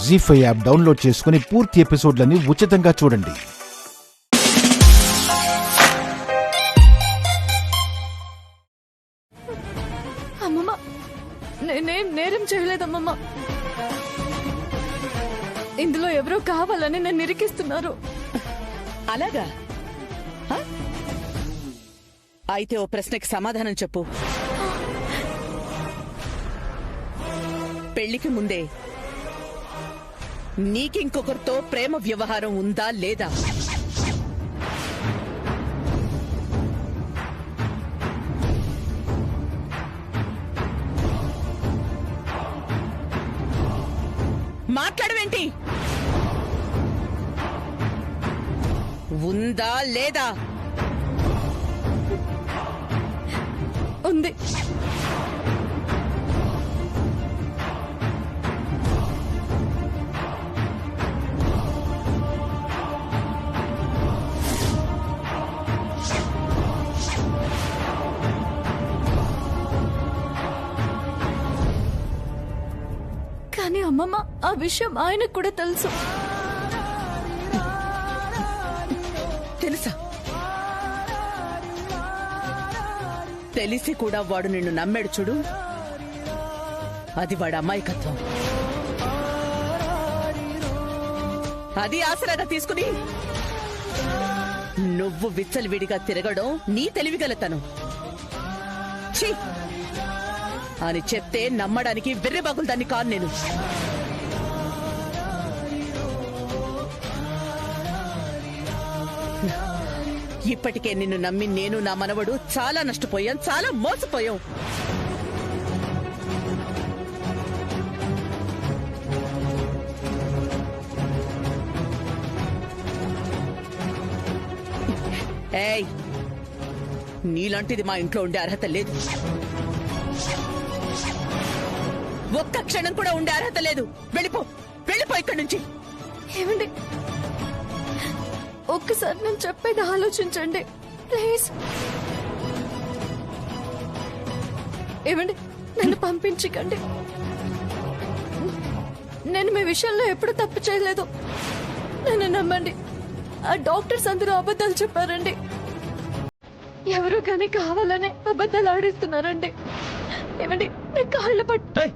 జీ5 app download చేసుకుని పూర్తి ఎపిసోడ్లని ఉచితంగా చూడండి. అమ్మమ్మ, నేనేం నేరం చేయలేదమ్మమ్మ. ఇందులో ఎవరో కావాలని నన్ను నిరికిస్తున్నారు. అలాగా? అయితే ఓ ప్రశ్నకి సమాధానం చెప్పు. పెళ్లికి ముందే నీకింకొకరితో ప్రేమ వ్యవహారం ఉందా లేదా? మాట్లాడవేంటి? ఉందా లేదా? ఉంది. కానీ అమ్మమ్మ, ఆ విషయం ఆయనకు కూడా తెలుసు. తెలుసా? తెలిసి కూడా వాడు నిన్ను నమ్మాడు చూడు, అది వాడి అమాయకత్వం. అది ఆసరాగా తీసుకుని నువ్వు విచ్చలవిడిగా తిరగడం నీ తెలివిగలతనం. ఛీ అని చెప్తే నమ్మడానికి వెర్రిబాగులదాన్ని కాదు నేను. ఇప్పటికే నిన్ను నమ్మి నేను, నా మనవడు చాలా నష్టపోయాం, చాలా మోసపోయాం. ఏయ్, నీలాంటిది మా ఇంట్లో ఉండే అర్హత లేదు. ఒక్క క్షణం కూడా ఉండే అర్హత లేదు. వెళ్ళిపో, వెళ్ళిపో ఇక్కడి నుంచి. ఏమండి, ఒక్కసారి నేను చెప్పేది ఆలోచించండి ప్లీజ్. ఏమండి, నన్ను పంపించకండి. నేను మీ విషయంలో ఎప్పుడు తప్పు చేయలేదు. నన్ను నమ్మండి. ఆ డాక్టర్స్ అందరూ అబద్ధాలు చెప్పారండి. ఎవరు కానీ కావాలనే అబద్ధాలు ఆడిస్తున్నారండి. ఏమండి, నా కాళ్ళ పట్టు.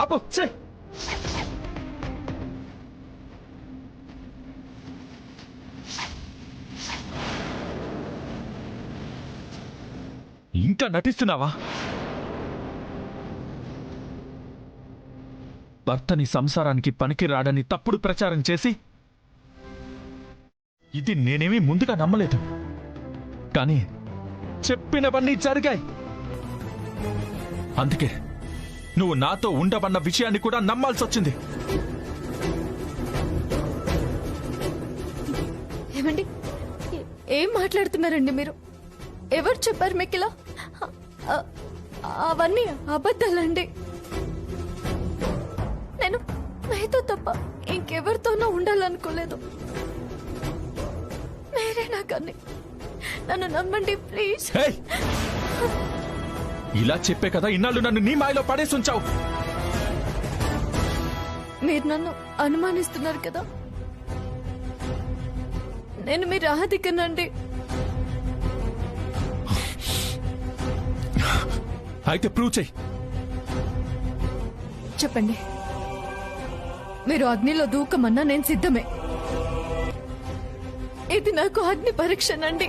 ఆపు. ఇంకా నటిస్తున్నావా? భర్తని సంసారానికి పనికి రాడని తప్పుడు ప్రచారం చేసి, ఇది నేనేమీ ముందుగా నమ్మలేదు, కానీ చెప్పినవన్నీ జరిగాయి. అందుకే నువ్వు నాతో ఉండవన్న విషయాన్ని కూడా నమ్మాల్సి వచ్చింది. ఏమండి, ఏం మాట్లాడుతున్నారండి మీరు? ఎవరు చెప్పారు మీకు ఇలా? అవన్నీ అబద్ధాలండి. నేను మీతో తప్ప ఇంకెవరితోనూ ఉండాలనుకోలేదు. మీరే నాకన్నీ. నన్ను నమ్మండి ప్లీజ్. ఇలా చెప్పే కదా ఇన్నాళ్ళు నన్ను నీ మాయలో పడేసి ఉంచావు. మీరు నన్ను అనుమానిస్తున్నారు కదా. నేను మీ రాధికనండి. అయితే ప్రూవ్ చెయ్యి. చెప్పండి. మీరు అగ్నిలో దూకమన్నా నేను సిద్ధమే. ఇది నాకు అగ్ని పరీక్షనండి.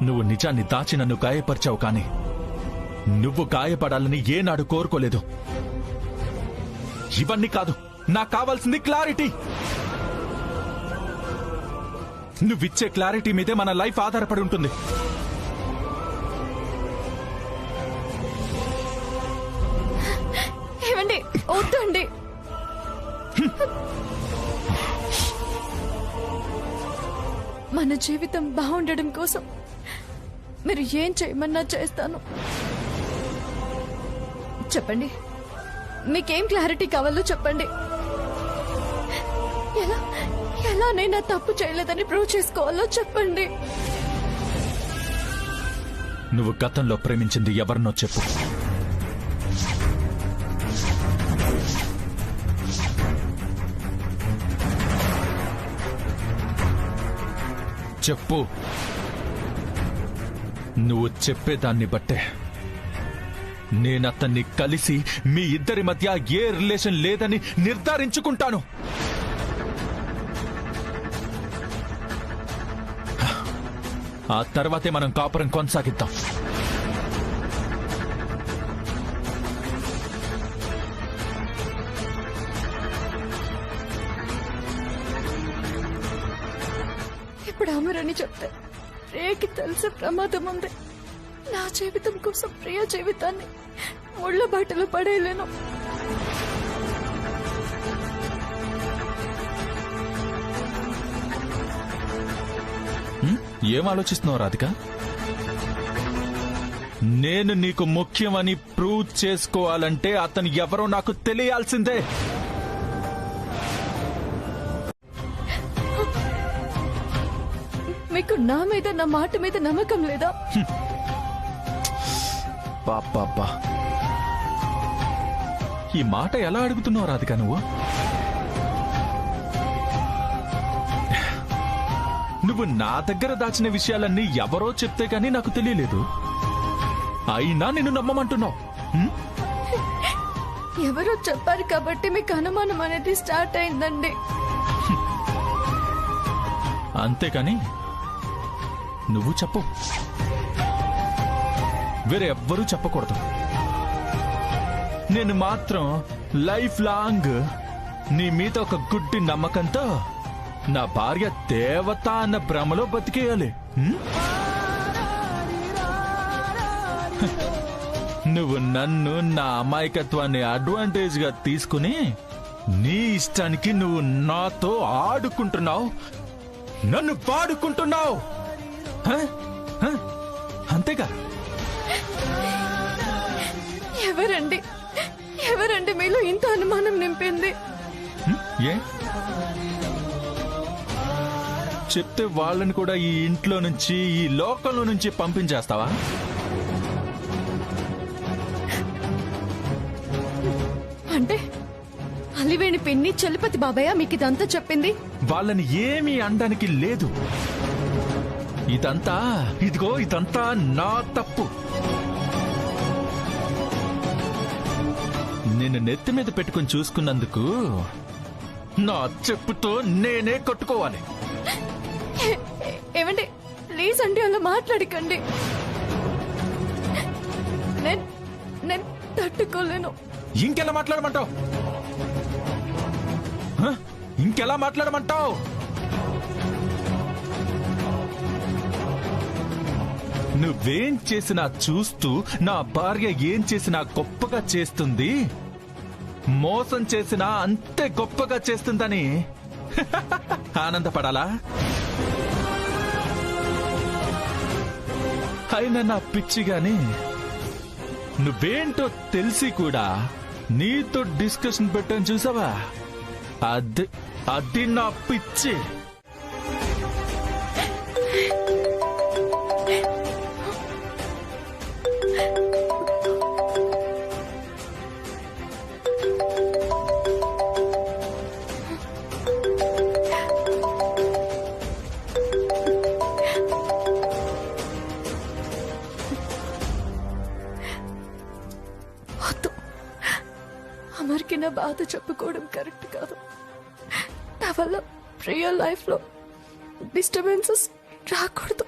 నువ్వు నిజాన్ని దాచి నన్ను గాయపరిచావు, కానీ నువ్వు గాయపడాలని ఏనాడు కోరుకోలేదు. ఇవన్నీ కాదు, నాకు కావాల్సింది క్లారిటీ. నువ్విచ్చే క్లారిటీ మీదే మన లైఫ్ ఆధారపడి ఉంటుంది. ఏమండి, వద్దండి. మన జీవితం బాగుండడం కోసం మీరు ఏం చేయమన్నా చేస్తాను. చెప్పండి, మీకేం క్లారిటీ కావాలో చెప్పండి. ఎలా నేను తప్పు చేయలేదని ప్రూవ్ చేసుకోవాలో చెప్పండి. నువ్వు గతంలో ప్రేమించింది ఎవరినో చెప్పు. చెప్పు. నువ్వు చెప్పేదాన్ని బట్టే నేనతన్ని కలిసి మీ ఇద్దరి మధ్య ఏ రిలేషన్ లేదని నిర్ధారించుకుంటాను. ఆ తర్వాతే మనం కాపురం కొనసాగిద్దాం. ఇప్పుడు అమరని చెప్తే ప్రియకి తెలిసే ప్రమాదం ఉంది. నా జీవితం కోసం ప్రియ జీవితాన్ని ముళ్ళ బాటలో పడేయలేను. ఏం ఆలోచిస్తున్నావు రాధిక? నేను నీకు ముఖ్యమని ప్రూవ్ చేసుకోవాలంటే అతను ఎవరో నాకు తెలియాల్సిందే. మీకు నా మీద, నా మాట మీద నమ్మకం లేదా? పాపా, ఈ మాట ఎలా అడుగుతున్నావు రాధిక నువ్వు? నువ్వు నా దగ్గర దాచిన విషయాలన్నీ ఎవరో చెప్తే గానీ నాకు తెలియలేదు. అయినా నిన్ను నమ్మమంటున్నావు. ఎవరో చెప్పారు కాబట్టి మీకు అనుమానం అనేది స్టార్ట్ అయిందండి. అంతేకాని నువ్వు చెప్పు, వేరే ఎవ్వరూ చెప్పకూడదు. నేను మాత్రం లైఫ్ లాంగ్ నీ మీద ఒక గుడ్డి నమ్మకంతో నా భార్య దేవత అన్న భ్రమలో బతికేయాలి. నువ్వు నన్ను, నా అమాయకత్వాన్ని అడ్వాంటేజ్ గా తీసుకుని నీ ఇష్టానికి నువ్వు నాతో ఆడుకుంటున్నావు, నన్ను పాడుకుంటున్నావు. అంతేగా? ఎవరండి మీలో ఇంత అనుమానం నింపింది? ఏ చెప్తే వాళ్ళని కూడా ఈ ఇంట్లో నుంచి, ఈ లోకంలో నుంచి పంపించేస్తావా? అంటే అలివేణి పిన్ని, చలపతి బాబాయ్ మీకు ఇదంతా చెప్పింది? వాళ్ళని ఏమీ అనడానికి లేదు. ఇదంతా నా తప్పు. నిన్ను నెత్తి మీద పెట్టుకుని చూసుకున్నందుకు నా చెప్పుతో నేనే కొట్టుకోవాలి. ఏమండి, ప్లీజ్ అండి అలా మాట్లాడకండి. నేను తట్టుకోలేను. ఇంకెలా మాట్లాడమంటావు? ఇంకెలా మాట్లాడమంటావు? నువ్వేం చేసినా చూస్తూ నా భార్య ఏం చేసినా గొప్పగా చేస్తుంది, మోసం చేసినా అంతే గొప్పగా చేస్తుందని ఆనందపడాలా? అయినా నా పిచ్చిగాని నువ్వేంటో తెలిసి కూడా నీతో డిస్కషన్ పెట్టాను చూసావా? అది నా పిచ్చి. అమర్కి నా బాధ చెప్పుకోవడం కరెక్ట్ కాదు. నా వల్ల రియల్ లైఫ్ లో డిస్టర్బెన్సెస్ రాకూడదు.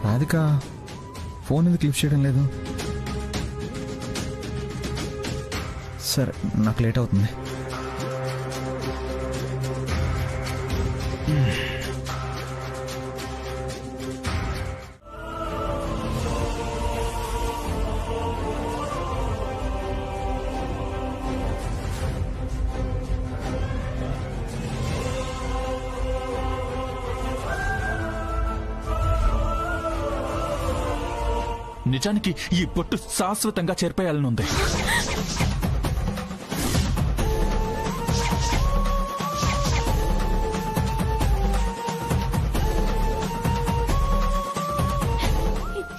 రాధిక ఫోన్ ఎందుకు లిఫ్ట్ చేయడం లేదు? సరే, నాకు లేట్ అవుతుంది. నిజానికి ఈ పొట్టు శాశ్వతంగా చేర్పేయాలనుంది.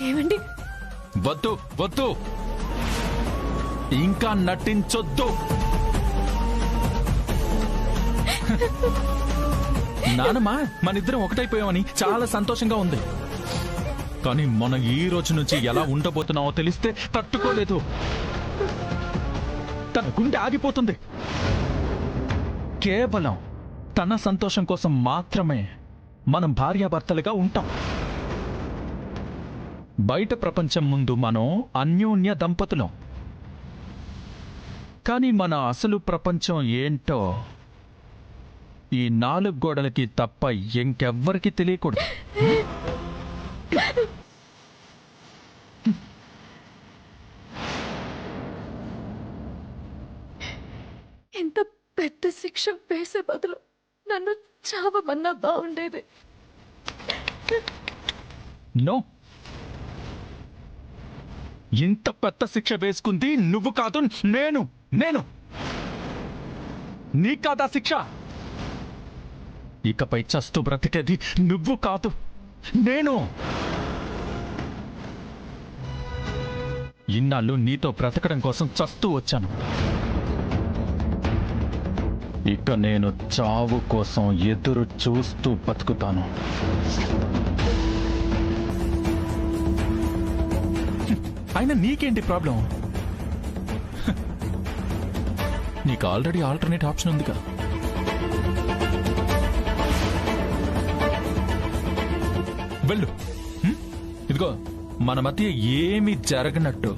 ఏమండి? వద్దు వద్దు, ఇంకా నటించొద్దు. నానమ్మ మనిద్దరం ఒకటైపోయామని చాలా సంతోషంగా ఉంది. కానీ మనం ఈ రోజు నుంచి ఎలా ఉండబోతున్నామో తెలిస్తే తట్టుకోలేదు. తన గుండె ఆగిపోతుంది. కేవలం తన సంతోషం కోసం మాత్రమే మనం భార్యాభర్తలుగా ఉంటాం. బయట ప్రపంచం ముందు మనం అన్యోన్య దంపతులం. కానీ మన అసలు ప్రపంచం ఏంటో ఈ 4 గోడలకి తప్ప ఇంకెవ్వరికి తెలియకూడదు. ఎంత పెద్ద శిక్ష వేసే బదులు నన్ను చావమన్నా బాగుండేది. నో, ఇంత పెద్ద శిక్ష వేసుకుంది నువ్వు కాదు, నేను. నీ కాదా శిక్ష? ఇకపై చస్తూ బ్రతికేది నువ్వు కాదు, నేను. ఇన్నాళ్ళు నీతో బ్రతకడం కోసం చస్తూ వచ్చాను. ఇక నేను చావు కోసం ఎదురు చూస్తూ బతుకుతాను. అయినా నీకేంటి ప్రాబ్లం? నీకు ఆల్రెడీ ఆల్టర్నేట్ ఆప్షన్ ఉందిగా. వెళ్ళు. ఇదిగో, మన మధ్య ఏమీ జరగనట్టు,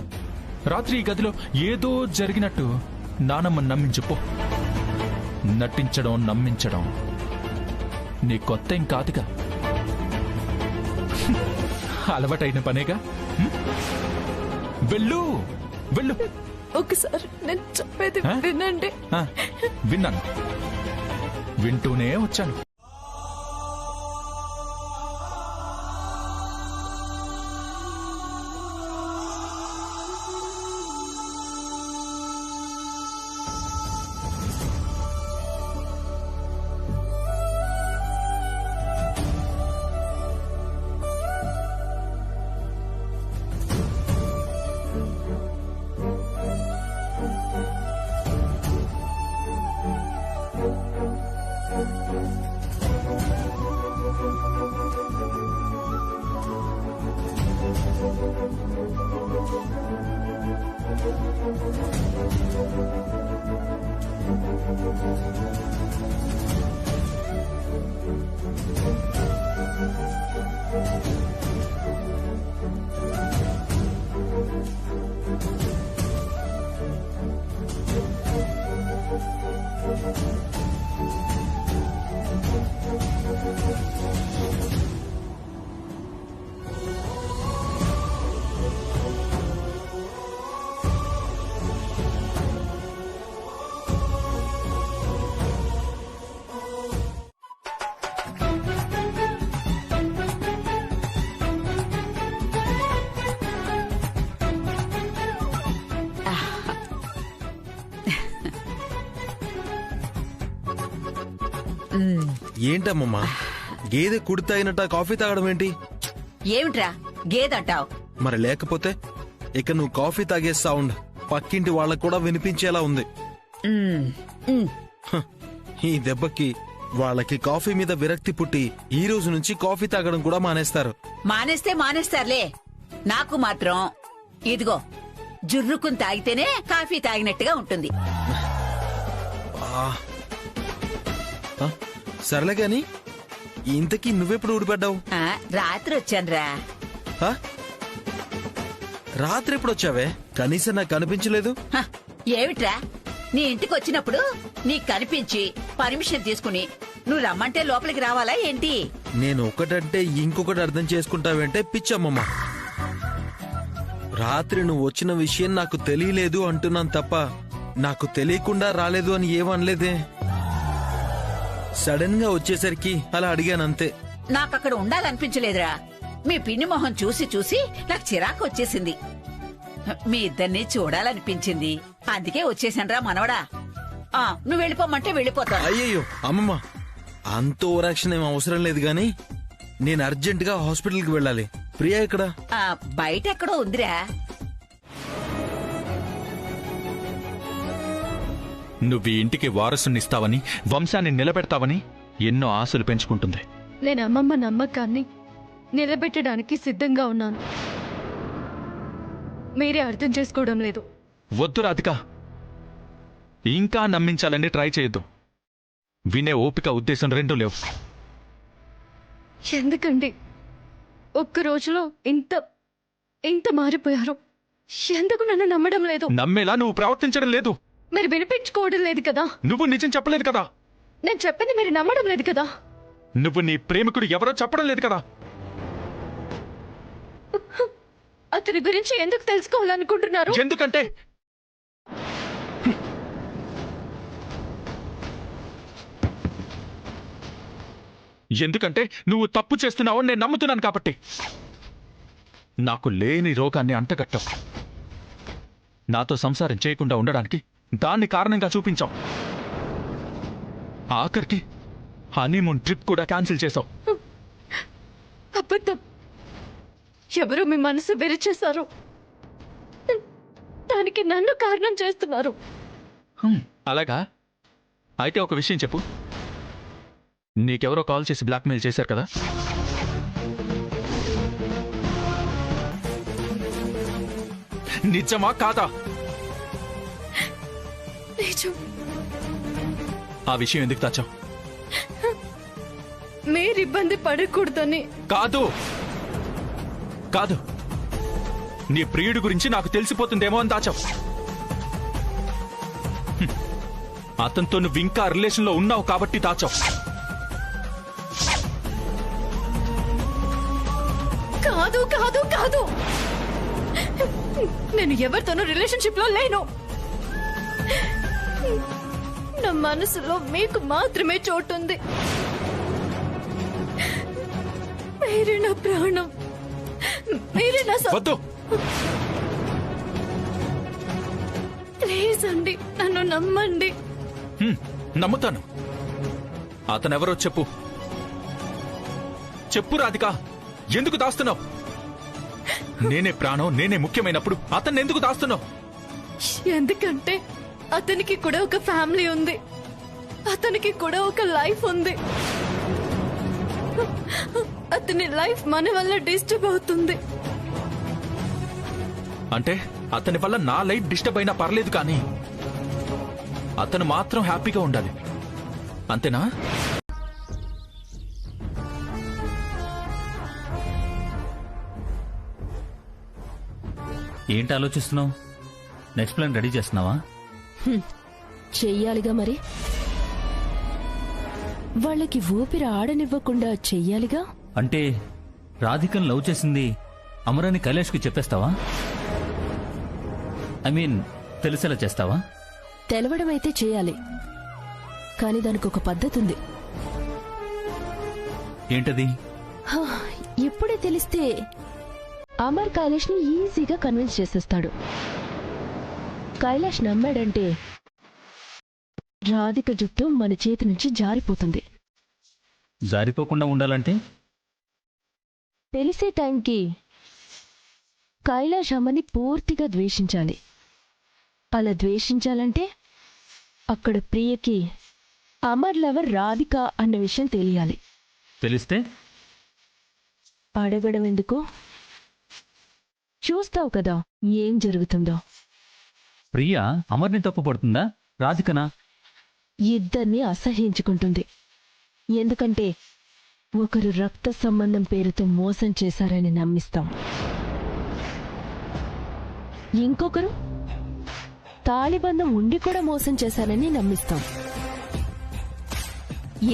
రాత్రి ఈ గదిలో ఏదో జరిగినట్టు నానమ్మ నమ్మించుపో. నటించడం, నమ్మించడం నీ కొత్త ఏం కాదుగా, అలవాటైన పనేగా. వెళ్ళు వెళ్ళు. ఒకసారి నేను చెప్పేది వినండి. విన్నాను, వింటూనే వచ్చాను. ఏంటమ్మమ్మా, గేదె కుడి తాగినట్ట కాఫీ తాగడం ఏంటి? ఏమిట్రా గేదంటావు? మరి లేకపోతే ఇక నువ్వు కాఫీ తాగే సౌండ్ పక్కింటి వాళ్ళకు కూడా వినిపించేలా ఉంది. ఈ దెబ్బకి వాళ్ళకి కాఫీ మీద విరక్తి పుట్టి ఈ రోజు నుంచి కాఫీ తాగడం కూడా మానేస్తారు. మానేస్తారులే. నాకు మాత్రం ఇదిగో జుర్రుకుని తాగితేనే కాఫీ తాగినట్టుగా ఉంటుంది. సర్లే గాని ఇంతకీ నువ్వెప్పుడు ఊడిపడ్డావు? రాత్రి వచ్చానురా. రాత్రి ఎప్పుడు వచ్చావే? కనీసం నాకు కనిపించలేదు. ఏమిట్రా, నీ ఇంటికి వచ్చినప్పుడు నీకు కనిపించి పర్మిషన్ తీసుకుని నువ్వు రమ్మంటే లోపలికి రావాలా ఏంటి? నేను ఒకటంటే ఇంకొకటి అర్థం చేసుకుంటావంటే పిచ్చమ్మమ్మ. రాత్రి నువ్వు వచ్చిన విషయం నాకు తెలియలేదు అంటున్నాను తప్ప నాకు తెలియకుండా రాలేదు అని ఏమనలేదే. సడన్ గా వచ్చేసరికి అలా అడిగానంతే. నాకక్కడ ఉండాలనిపించలేదురా. మీ పిన్ని మొహం చూసి చూసి నాకు చిరాకు వచ్చేసింది. మీ ఇద్దరిని చూడాలనిపించింది, అందుకే వచ్చేసానరా మనవడా. నువ్వు వెళ్ళిపోమంటే వెళ్ళిపోతాను. అయ్యయ్యో అమ్మమ్మ, అంత ఓవరాక్షన్ ఏం అవసరం లేదు గాని నేను అర్జెంట్ గా హాస్పిటల్ కి వెళ్ళాలి. ప్రియా ఇక్కడ? బయట ఎక్కడో ఉందిరా. నువ్వు ఈ ఇంటికి వారసునిస్తావని, వంశాన్ని నిలబెడతావని ఎన్నో ఆశలు పెంచుకుంటుంది. నేను అమ్మమ్మ నమ్మకాన్ని నిలబెట్టడానికి సిద్ధంగా ఉన్నాను. మీరే అర్థం చేసుకోవడం లేదు. వద్దు రాధిక, ఇంకా నమ్మించాలని ట్రై చేయొద్దు. వినే ఓపిక, ఉద్దేశం రెండూ లేవు. ఎందుకండి ఒక్క రోజులో ఇంత ఇంత మారిపోయారు? ఎందుకు నన్ను నమ్మడం లేదు? నమ్మేలా నువ్వు ప్రవర్తించడం లేదు. మీరు వినిపించుకోవడం లేదు కదా. నువ్వు నిజం చెప్పలేదు కదా. నేను చెప్పింది మీరు నమ్మడం లేదు కదా. నువ్వు నీ ప్రేమికుడు ఎవరో చెప్పడం లేదు కదా. అతని గురించి ఎందుకు తెలుసుకోవాలనుకుంటున్నారు? ఎందుకంటే నువ్వు తప్పు చేస్తున్నావు నేను నమ్ముతున్నాను కాబట్టి. నాకు లేని రోగాన్ని అంటగట్టావు. నాతో సంసారం చేయకుండా ఉండడానికి దాన్ని కారణంగా చూపించావు. ఆఖరికి హనీమూన్ ట్రిప్ కూడా క్యాన్సిల్ చేశావు. అబద్ధం. ఎవరు మీ మనసు విరిచేశారు, దానికి నన్ను కారణం చేస్తున్నారు. అలాగా? అయితే ఒక విషయం చెప్పు. నీకెవరో కాల్ చేసి బ్లాక్మెయిల్ చేశారు కదా? నిజమా కాదా? నిజం. ఆ విషయం ఎందుకు దాచావు? మీరు ఇబ్బంది పడకూడదని. కాదు కాదు, నీ ప్రియుడి గురించి నాకు తెలిసిపోతుందేమో అని దాచావు. అతనితో నువ్వు ఇంకా రిలేషన్ లో ఉన్నావు కాబట్టి దాచావు. కాదు కాదు కాదు, నేను ఎవరితోనూ రిలేషన్షిప్ లో లేను. నా మనసులో మీకు మాత్రమే చోటుంది. మీరే నా ప్రాణం, మీరే నా వద్దు. ప్లీజ్ అండి, నన్ను నమ్మండి. నమ్ముతాను. అతనెవరో చెప్పు. చెప్పు రాధిక, ఎందుకు దాస్తున్నావు? నేనే ప్రాణం, నేనే ముఖ్యమైనప్పుడు అతన్ని ఎందుకు దాస్తున్నావు? ఎందుకంటే అతనికి కూడా ఒక ఫ్యామిలీ ఉంది, అతనికి కూడా ఒక లైఫ్ ఉంది. అతని లైఫ్ మన వల్ల డిస్టర్బ్ అవుతుంది. అంటే అతని వల్ల నా లైఫ్ డిస్టర్బ్ అయినా పర్లేదు, కానీ అతను మాత్రం హ్యాపీగా ఉండాలి, అంతేనా? ఏంటి ఆలోచిస్తున్నావు? నెక్స్ట్ ప్లాన్ రెడీ చేస్తున్నావా? చెయ్యాలిగా మరి. వాళ్ళకి ఊపిరి ఆడనివ్వకుండా చెయ్యాలిగా. అంటే రాధికను లవ్ చేసింది అమరాన్ని కైలాష్కి చెప్పేస్తావా? ఐ మీన్ తెలిసేలా చేస్తావా? తెలవడమైతే చేయాలి, కానీ దానికి ఒక పద్ధతి ఉంది. ఏంటది? ఇప్పుడే తెలిస్తే అమర్ కైలాష్ ని ఈజీగా కన్విన్స్ చేసేస్తాడు. కైలాష్ నమ్మాడంటే రాధిక జుట్టు మన చేతి నుంచి జారిపోతుంది. జారిపోకుండా ఉండాలంటే తెలిసే టైంకి కైలాష్ అమ్మని పూర్తిగా ద్వేషించాలి. అలా ద్వేషించాలంటే అక్కడ ప్రియకి అమర్ లవర్ రాధిక అన్న విషయం తెలియాలి. తెలిస్తే అడగడం ఎందుకు, చూస్తావు కదా ఏం జరుగుతుందో. ప్రియా అమర్ని తప్పు పడుతుందా, రాధికనా? ఇద్దరిని అసహ్యించుకుంటుంది. ఎందుకంటే ఒకరు రక్త సంబంధం పేరుతో మోసం చేశారని నమ్మిస్తాం, ఇంకొకరు తాళిబంధం ఉండి కూడా మోసం చేశారని నమ్మిస్తాం.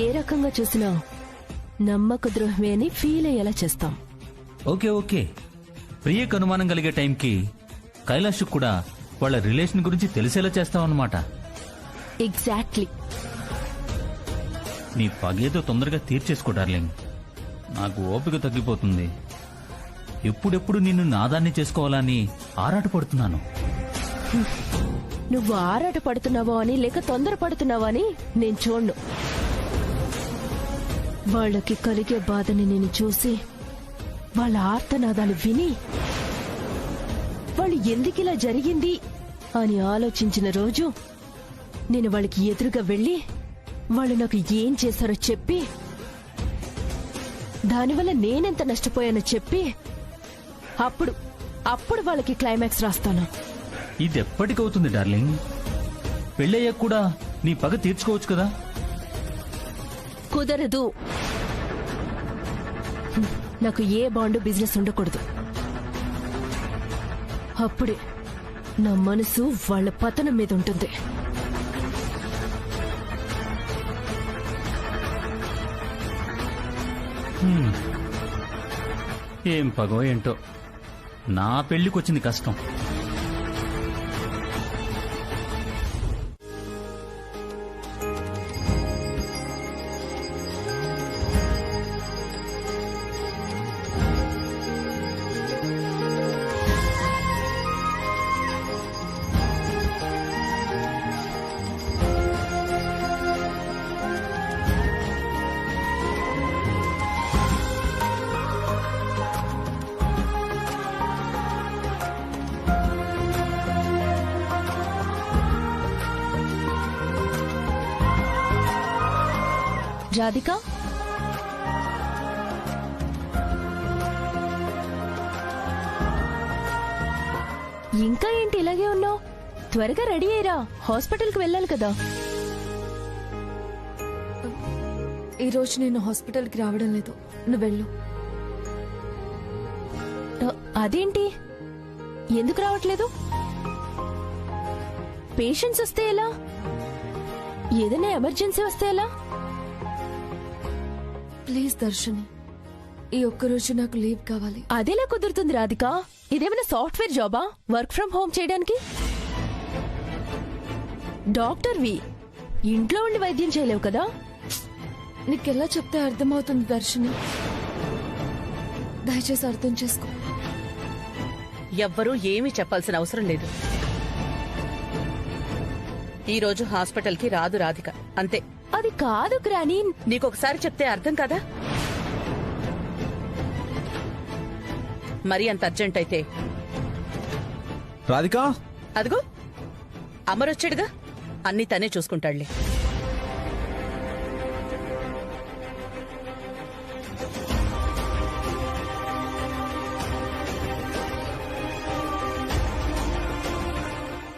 ఏ రకంగా చూసినా నమ్మక ద్రోహమే అని ఫీల్ అయ్యేలా చేస్తాం. ఓకే ఓకే, ప్రియకు అనుమానం కలిగే టైంకి కైలాష్ కూడా వాళ్ళ రిలేషన్ గురించి తెలిసేలా చేస్తావన్నమాట. ఎగ్జాక్ట్లీ. నీ పగేదో తొందరగా తీర్చేసుకో డార్లింగ్, నాకు ఓపిక తగ్గిపోతుంది. ఎప్పుడెప్పుడు నిన్ను నాదాన్ని చేసుకోవాలని ఆరాటపడుతున్నాను. నువ్వు ఆరాట పడుతున్నావో అని లేక తొందర పడుతున్నావో అని నేను చూడ్ను. వాళ్ళకి కలిగే బాధని నేను చూసి వాళ్ళ ఆర్తనాదాలు విని వాళ్ళు ఎందుకిలా జరిగింది అని ఆలోచించిన రోజు నేను వాళ్ళకి ఎదురుగా వెళ్ళి వాళ్ళు నాకు ఏం చేశారో చెప్పి దానివల్ల నేనెంత నష్టపోయానో చెప్పి అప్పుడు వాళ్ళకి క్లైమాక్స్ రాస్తాను. ఇదెప్పటికవుతుంది డార్లింగ్? పెళ్ళయ్యాక కూడా నీ పగ తీర్చుకోవచ్చు కదా. కుదరదు. నాకు ఏ బాండు బిజినెస్ ఉండకూడదు. అప్పుడే నా మనసు వాళ్ళ పతనం మీద ఉంటుంది. ఏం పగో ఏంటో, నా పెళ్లికొచ్చింది కష్టం. రాధిక, ఇంకా ఏంటి ఇలాగే ఉన్నావు? త్వరగా రెడీ అయ్యిరా, హాస్పిటల్కి వెళ్ళాలి కదా. ఈ రోజు నేను హాస్పిటల్కి రావడం లేదు, నువ్వు వెళ్ళు. అదేంటి, ఎందుకు రావట్లేదు? పేషెంట్స్ వస్తే ఎలా? ఏదైనా ఎమర్జెన్సీ వస్తే ఎలా? ప్లీజ్ దర్శని, ఈ ఒక్కరోజు నాకు లీవ్ కావాలి. అదేలా కుదురుతుంది రాధిక? ఇదేమైనా సాఫ్ట్వేర్ జాబా వర్క్ ఫ్రం హోమ్ చేయడానికి? డాక్టర్వి, ఇంట్లో ఉండి వైద్యం చేయలేవు కదా. నీకెలా చెప్తే అర్థమవుతుంది దర్శని? దయచేసి అర్థం చేసుకో. ఎవ్వరూ ఏమీ చెప్పాల్సిన అవసరం లేదు. ఈ రోజు హాస్పిటల్కి రాదు రాధిక, అంతే. అది కాదు గ్రానీ. నీకొకసారి చెప్తే అర్థం కదా. మరి అంత అర్జెంట్ అయితే రాధిక, అదిగో అమరొచ్చాడుగా, అన్ని తనే చూసుకుంటాడులే.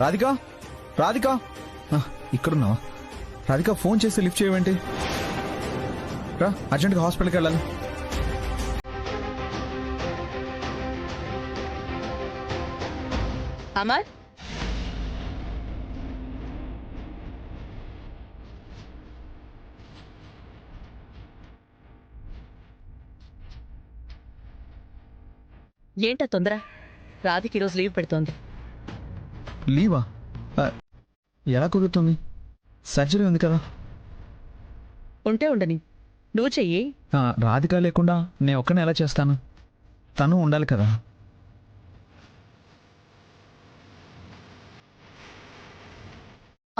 రాధిక, రాధిక, ఇక్కడున్నావా? రాధిక, ఫోన్ చేసి లిఫ్ట్ చేయవేంటి? రా, అర్జెంట్గా హాస్పిటల్కి వెళ్ళాలి. అమర్, ఏంటా తొందర? రాధికి ఈరోజు లీవ్ పెడుతోంది. లీవా? ఎలా కుదురుతుంది? సర్జరీ ఉంది కదా. ఉంటే ఉండని, నువ్వు చెయ్యి. రాధిక లేకుండా నేను ఒక్కనే ఎలా చేస్తాను? తను ఉండాలి కదా.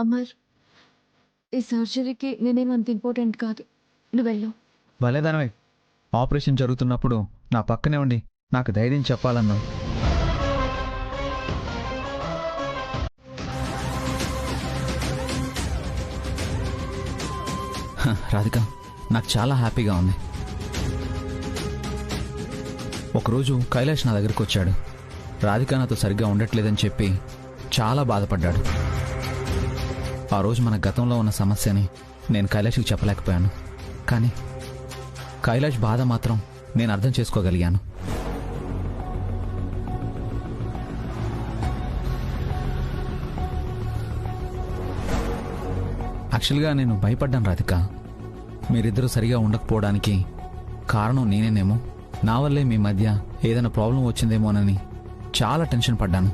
అమర్, ఈ సర్జరీకి నేనేమంత ఇంపార్టెంట్ కాదు, నువ్వు వెళ్ళు. భలేదానవే, ఆపరేషన్ జరుగుతున్నప్పుడు నా పక్కనే ఉండి నాకు ధైర్యం చెప్పాలన్నావు. రాధిక, నాకు చాలా హ్యాపీగా ఉంది. ఒకరోజు కైలాష్ నా దగ్గరికి వచ్చాడు. రాధిక నాతో సరిగ్గా ఉండట్లేదని చెప్పి చాలా బాధపడ్డాడు. ఆ రోజు మన గతంలో ఉన్న సమస్యని నేను కైలాష్కి చెప్పలేకపోయాను. కానీ కైలాష్ బాధ మాత్రం నేను అర్థం చేసుకోగలిగాను. యాక్చువల్గా నేను భయపడ్డాను రాధిక. మీరిద్దరూ సరిగా ఉండకపోవడానికి కారణం నేనేనేమో, నా వల్లే మీ మధ్య ఏదైనా ప్రాబ్లం వచ్చిందేమోనని చాలా టెన్షన్ పడ్డాను.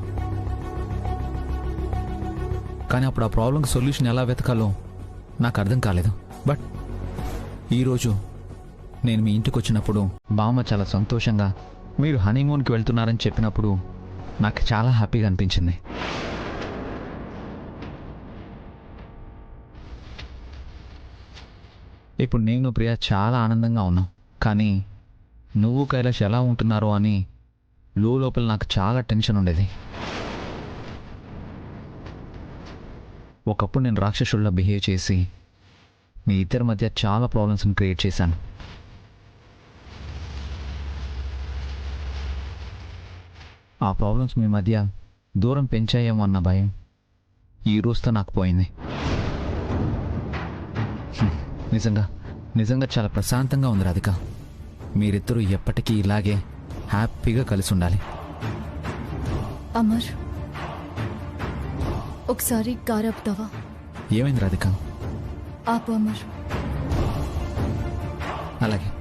కానీ అప్పుడు ఆ ప్రాబ్లంకి సొల్యూషన్ ఎలా వెతకాలో నాకు అర్థం కాలేదు. బట్ ఈరోజు నేను మీ ఇంటికి వచ్చినప్పుడు బామ్మ చాలా సంతోషంగా మీరు హనీమూన్కి వెళ్తున్నారని చెప్పినప్పుడు నాకు చాలా హ్యాపీగా అనిపించింది. ఇప్పుడు నేను ప్రియా చాలా ఆనందంగా ఉన్నాం. కానీ నువ్వు కైలాష్ ఎలా ఉంటున్నారో అని లోపల నాకు చాలా టెన్షన్ ఉండేది. ఒకప్పుడు నేను రాక్షసుల్లా బిహేవ్ చేసి మీ ఇద్దరి మధ్య చాలా ప్రాబ్లమ్స్ని క్రియేట్ చేశాను. ఆ ప్రాబ్లమ్స్ మీ మధ్య దూరం పెంచాయేమో అన్న భయం ఈ రోజుతో నాకు పోయింది. నిజంగా చాలా ప్రశాంతంగా ఉంది రాధిక. మీరిద్దరూ ఎప్పటికీ ఇలాగే హ్యాపీగా కలిసి ఉండాలి. అమర్, ఒకసారి కారు ఆపుతావా? ఏమైంది రాధిక? ఆపు అమర్. అలాగే.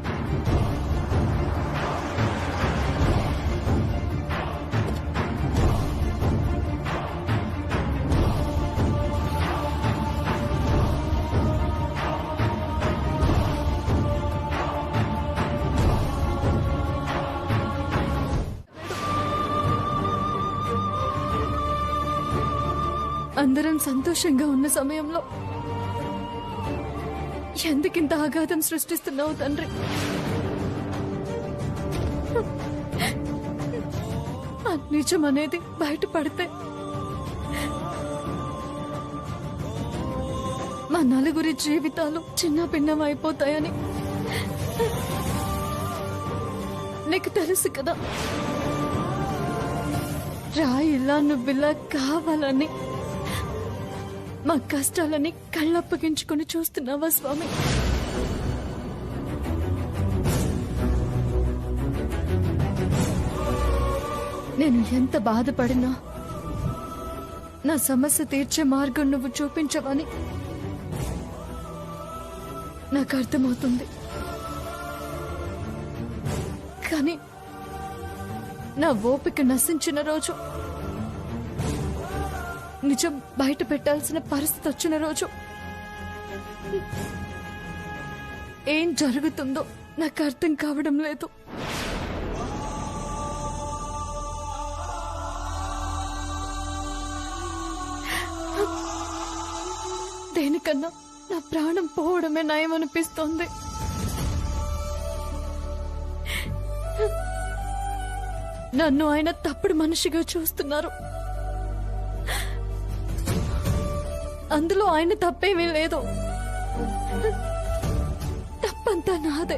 అందరం సంతోషంగా ఉన్న సమయంలో ఎందుకింత ఆఘాతం సృష్టిస్తున్నావు తండ్రి? ఆ నిజం అనేది బయటపడితే మా నలుగురి జీవితాలు చిన్న భిన్నం అయిపోతాయని నీకు తెలుసు కదా. రాయిలా నువ్విలా కావాలని మా కష్టాలని కళ్ళప్పగించుకొని చూస్తున్నావా స్వామి? నేను ఎంత బాధపడినా నా సమస్య తీర్చే మార్గం నువ్వు చూపించవని నాకు అర్థమవుతుంది. కానీ నా ఓపిక నశించిన రోజు, నిజం బయట పెట్టాల్సిన పరిస్థితి వచ్చిన రోజు ఏం జరుగుతుందో నాకు అర్థం కావడం లేదు. దేనికన్నా నా ప్రాణం పోవడమే నయం అనిపిస్తోంది. నన్ను ఆయన తప్పుడు మనిషిగా చూస్తున్నారు. అందులో ఆయన తప్పేమీ లేదు. తప్పంతా నాదే.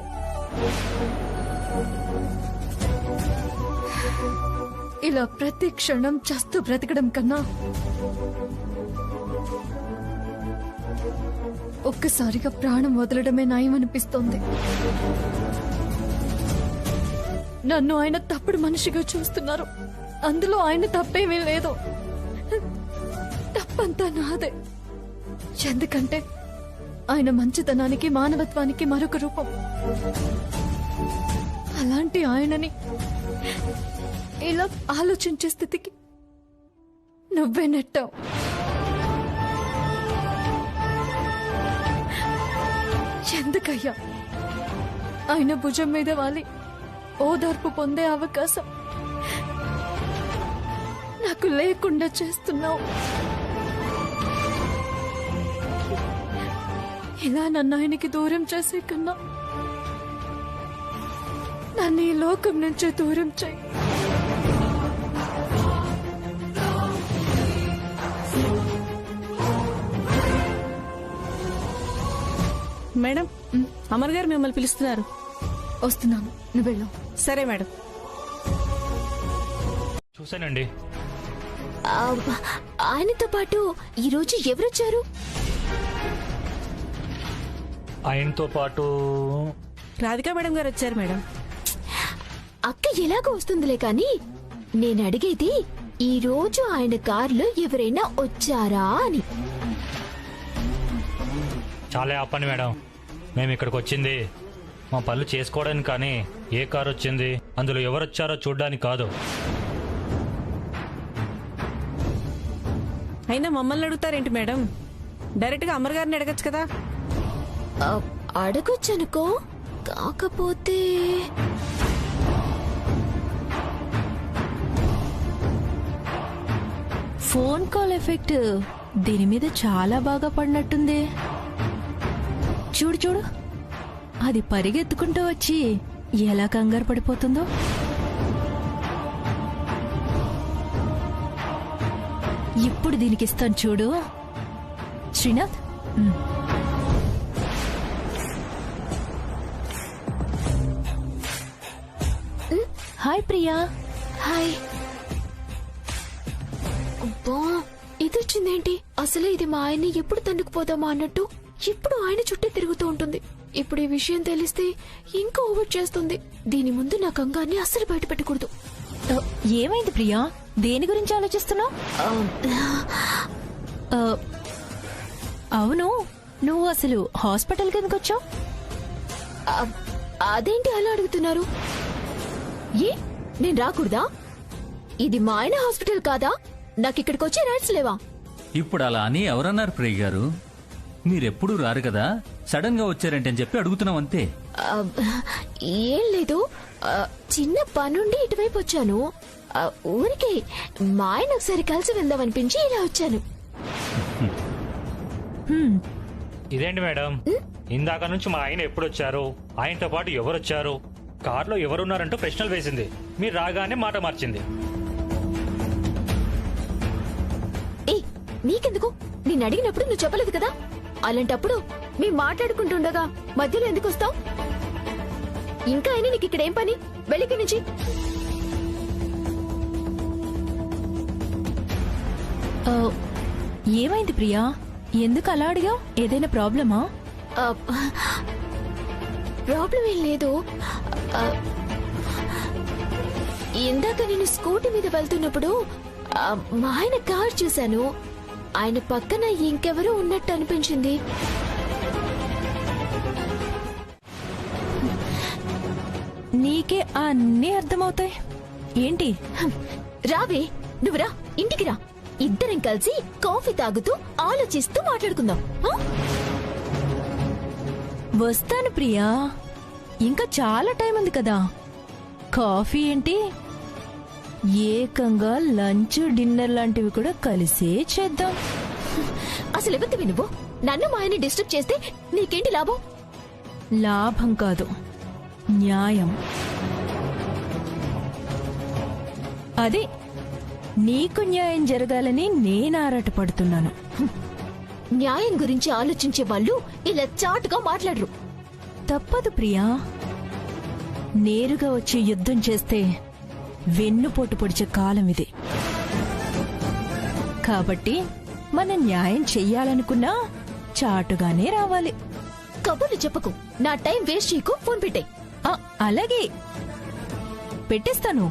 ఇలా ప్రతి క్షణం చస్తూ బ్రతకడం కన్నా ఒక్కసారిగా ప్రాణం వదలడమే నయం అనిపిస్తోంది. నన్ను ఆయన తప్పుడు మనిషిగా చూస్తున్నారు. అందులో ఆయన తప్పేమీ లేదు. తప్పంతా నాదే. ఎందుకంటే ఆయన మంచితనానికి, మానవత్వానికి మరొక రూపం. అలాంటి ఆయనని ఇలా ఆలోచించే స్థితికి నువ్వే నెట్టావు. ఎందుకయ్యా ఆయన భుజం మీద వాలి ఓదార్పు పొందే అవకాశం నాకు లేకుండా చేస్తున్నావు? ఇలా నన్ను ఆయనకి దూరం చేసే కన్నా నన్ను ఈ లోకం నుంచే దూరం చేయి. మేడం, అమర్ గారు మిమ్మల్ని పిలుస్తున్నారు. వస్తున్నాను, నువ్వు వెళ్ళావు. సరే మేడం. చూసానండి. ఆయనతో పాటు ఈరోజు ఎవరొచ్చారు? ఆయనతో పాటు రాధికా మేడం గారు వచ్చారు మేడం. అక్క ఎలాగో వస్తుందిలే కాని నేను అడిగేది ఈ రోజు ఆయన కారులో ఎవరైనా వచ్చారా అని. చాలా ఆపండి మేడం. మేము ఇక్కడికి వచ్చింది మా పనులు చేసుకోవడానికి, కానీ ఏ కారు వచ్చింది, అందులో ఎవరు వచ్చారో చూడడానికి కాదు. అయినా మమ్మల్ని అడుగుతారేంటి మేడం? డైరెక్ట్ గా అమర్ గారిని అడగచ్చు కదా. అడగొచ్చనుకో, కాకపోతే ఫోన్ కాల్ ఎఫెక్ట్ దీని మీద చాలా బాగా పడినట్టుంది. చూడు చూడు, అది పరిగెత్తుకుంటూ వచ్చి ఎలా కంగారు పడిపోతుందో. ఇప్పుడు దీనికి ఇస్తాను చూడు. శ్రీనాథ్, హాయ్ ప్రియా. హాయ్. అబ్బా, ఇది వచ్చిందేంటి? అసలే ఇది మా ఆయన్ని ఎప్పుడు తండుకుపోదామా అన్నట్టు ఇప్పుడు ఆయన చుట్టే తిరుగుతూ ఉంటుంది. ఇప్పుడు ఈ విషయం తెలిస్తే ఇంకా ఓవర్ చేస్తుంది. దీని ముందు నా కంగాన్ని అస్సలు బయట పెట్టకూడదు. ఏమైంది ప్రియా? దేని గురించి ఆలోచిస్తున్నావు? అవును, నువ్వు అసలు హాస్పిటల్ కిందకు వచ్చావు? అదేంటి అలా అడుగుతున్నారు? ఏ, నేను రాకూడదా? ఇది మా ఆయన హాస్పిటల్ కాదా? నాకు ఇక్కడికి వచ్చే రైట్స్ లేవా? ఇప్పుడు అలా అని ఎవరన్నారు ప్రియ గారు? మీరెప్పుడు రారు కదా, సడన్ గా వచ్చారంటే అని చెప్పి అడుగుతున్నాం అంతే. ఏం లేదు, చిన్న పనుండి ఇటువైపు వచ్చాను. ఊరికే మా ఆయన ఒకసారి కలిసి వెళ్దామనిపించి ఇలా వచ్చాను. ఇదేంటి మేడం, ఇందాక నుంచి మా ఆయన ఎప్పుడు వచ్చారు, ఆయనతో పాటు ఎవరొచ్చారు, కార్లో ఎవరున్నారంటూ ప్రశ్నలు వేసింది. మీరు రాగానే మాట మార్చింది. నీకెందుకు? నేను అడిగినప్పుడు నువ్వు చెప్పలేదు కదా. అలాంటప్పుడు మేము మాట్లాడుకుంటుండగా మధ్యలో ఎందుకు వస్తావు? ఇంకా అయినా నీకు ఇక్కడ ఏం పని? వెళ్ళికి నుంచి. ఏమైంది ప్రియా? ఎందుకు అలా అడిగావు? ఏదైనా ప్రాబ్లమా? ప్రాబ్లం ఏం లేదు. ఇందాక నేను స్కూటీ మీద వెళ్తున్నప్పుడు మా ఆయన కార్ చూశాను. ఆయన పక్కన ఇంకెవరో ఉన్నట్టు అనిపించింది. నీకే అన్నీ అర్థమవుతాయి ఏంటి? రావే, నువ్వు రా, ఇంటికి రా. ఇద్దరం కలిసి కాఫీ తాగుతూ ఆలోచిస్తూ మాట్లాడుకుందాం. వస్తాను ప్రియా, ఇంకా చాలా టైం ఉంది కదా. కాఫీ ఏంటి, ఏకంగా లంచ్ డిన్నర్ లాంటివి కూడా కలిసే చేద్దాం. అసలు ఎవరివి నువ్వు? నన్ను మా ఆయన డిస్టర్బ్ చేస్తే నీకేంటి లాభం? లాభం కాదు, న్యాయం. అదే, నీకు న్యాయం జరగాలని నేను ఆరాటపడుతున్నాను. న్యాయం గురించి ఆలోచించే వాళ్ళు ఇలా చాటుగా మాట్లాడరు. తప్పదు ప్రియా, నేరుగా వచ్చి యుద్ధం చేస్తే వెన్నుపోటు పొడిచే కాలం ఇది. కాబట్టి మనం న్యాయం చెయ్యాలనుకున్నా చాటుగానే రావాలి. కబుర్లు చెప్పకు, నా టైం వేస్ట్ చేయకు. ఫోన్ పెట్టే. అలాగే పెట్టేస్తాను.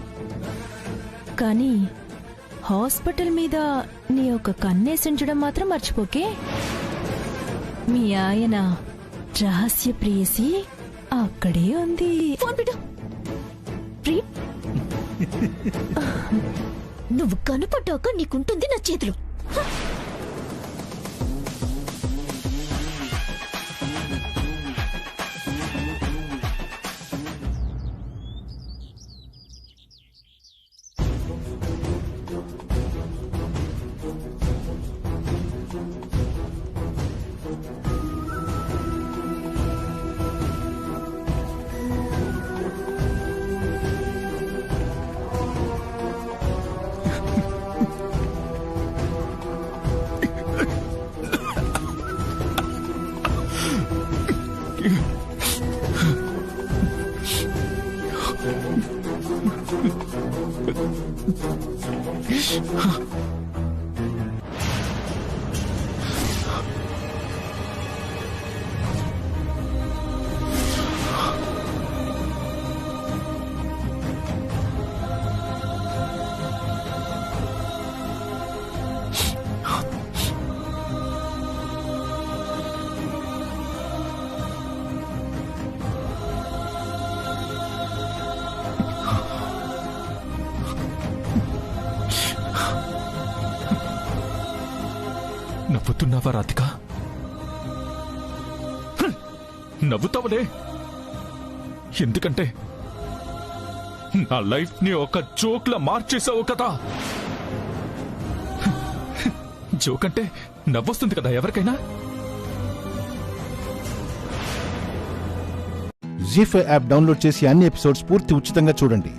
కానీ హాస్పిటల్ మీద నీ ఒక కన్నేసించడం మాత్రం మర్చిపోకే. మీ ఆయన రహస్య ప్రేయసి అక్కడే ఉంది. ఫోన్ పెట్టు. నువ్వు కనుపడ్డాక నీకుంటుంది నా చేతిలో. నవ్వుతున్నావా రాధిక? నవ్వుతావులే, ఎందుకంటే నా లైఫ్ ని ఒక జోక్ లా మార్చేసావు కదా. జోక్ అంటే నవ్వొస్తుంది కదా ఎవరికైనా. జీ5 యాప్ డౌన్లోడ్ చేసి అన్ని ఎపిసోడ్స్ పూర్తి ఉచితంగా చూడండి.